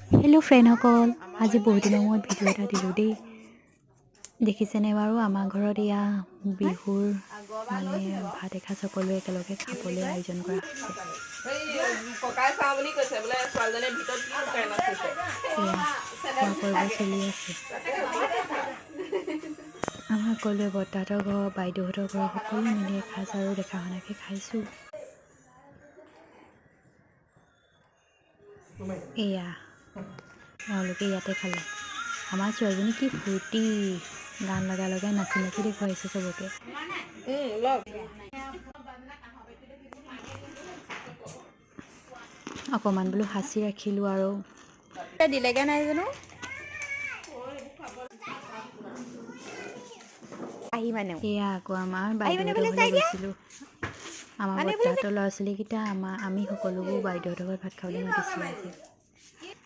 Hello' ফ্ৰেণ্ডসকল, আজি বহুত দিনৰ মূৰত ভিডিঅ' এটা দিলোঁ দেই। দেখিছেনে বাৰু আমাৰ ঘৰত এয়া বিহুৰ মানে ভাত এসাঁজ সকলোৱে একেলগে খাবলৈ আয়োজন কৰা হৈছে। এয়া খোৱা পৰ্ব চলি আছে। আমাৰ সকলোৱে বৰ্তাহঁতৰ ঘৰ, বাইদেউহঁতৰ ঘৰ সকলোৱে মিলি এসাঁজ আৰু দেখা শুনাকৈ খাইছোঁ। এয়া তেওঁলোকে ইয়াতে খালে। আমাৰ ছোৱালীজনী কি ফূৰ্তি, গান লগাই লগাই নাচি নাচি দেখুৱাইছে চবকে। অকণমান বোলো সাঁচি ৰাখিলোঁ আৰু দিলেগে নাই জানো। আহি মানে এয়া আকৌ আমাৰ বাইদেউহঁতৰ বোলে ঘৰলৈ চাই দিয়া গৈছিলোঁ। আমাৰ মানে বোলে বৰ্তাহঁতৰ ল'ৰা ছোৱালীকেইটা আমি সকলোবোৰ বাইদেউহঁতৰ ঘৰত ভাত খাবলৈ মাতিছিলোঁ আজি।